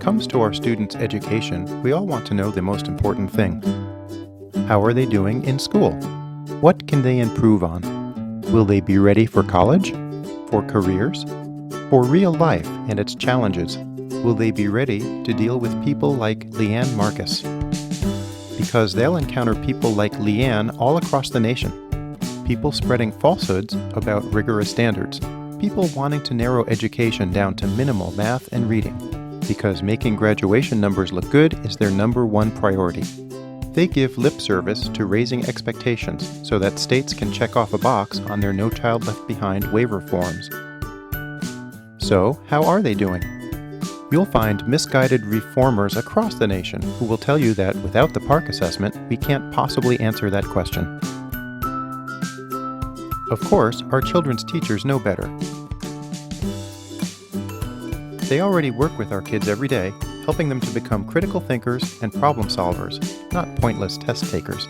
comes to our students' education, we all want to know the most important thing. How are they doing in school? What can they improve on? Will they be ready for college? For careers? For real life and its challenges? Will they be ready to deal with people like Leanne Marcus? Because they'll encounter people like Leanne all across the nation. People spreading falsehoods about rigorous standards. People wanting to narrow education down to minimal math and reading. Because making graduation numbers look good is their #1 priority. They give lip service to raising expectations so that states can check off a box on their No Child Left Behind waiver forms. So, how are they doing? You'll find misguided reformers across the nation who will tell you that without the PARCC assessment, we can't possibly answer that question. Of course, our children's teachers know better. They already work with our kids every day, helping them to become critical thinkers and problem solvers, not pointless test takers.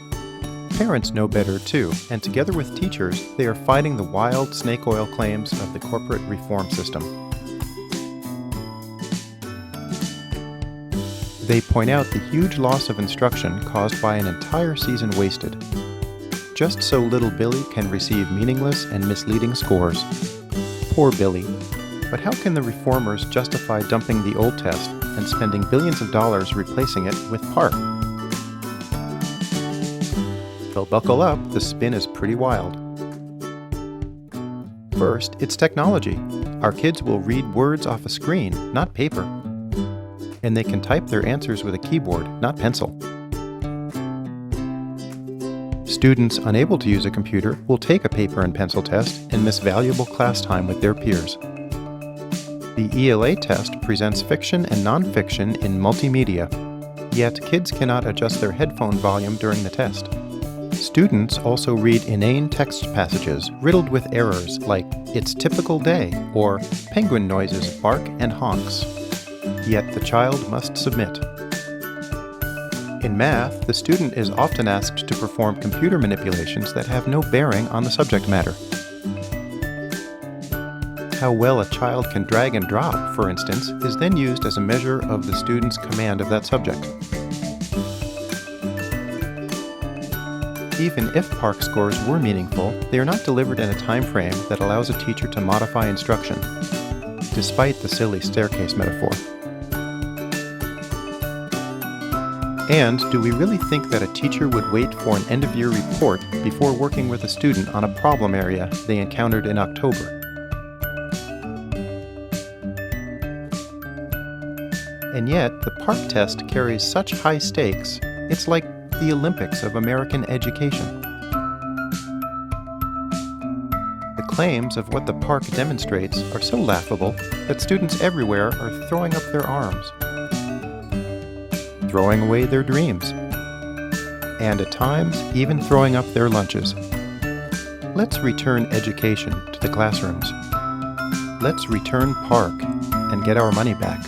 Parents know better too, and together with teachers, they are fighting the wild snake oil claims of the corporate reform system. They point out the huge loss of instruction caused by an entire season wasted, just so little Billy can receive meaningless and misleading scores. Poor Billy. But how can the reformers justify dumping the old test and spending billions of dollars replacing it with PARCC? Well, buckle up, the spin is pretty wild. First, it's technology. Our kids will read words off a screen, not paper. And they can type their answers with a keyboard, not pencil. Students unable to use a computer will take a paper and pencil test and miss valuable class time with their peers. The ELA test presents fiction and nonfiction in multimedia, yet kids cannot adjust their headphone volume during the test. Students also read inane text passages riddled with errors like "It's typical day" or "Penguin noises bark and honks." Yet the child must submit. In math, the student is often asked to perform computer manipulations that have no bearing on the subject matter. How well a child can drag and drop, for instance, is then used as a measure of the student's command of that subject. Even if PARCC scores were meaningful, they are not delivered in a time frame that allows a teacher to modify instruction, despite the silly staircase metaphor. And do we really think that a teacher would wait for an end-of-year report before working with a student on a problem area they encountered in October? And yet, the PARCC test carries such high stakes, it's like the Olympics of American education. The claims of what the PARCC demonstrates are so laughable that students everywhere are throwing up their arms, throwing away their dreams, and at times even throwing up their lunches. Let's return education to the classrooms. Let's return PARCC and get our money back.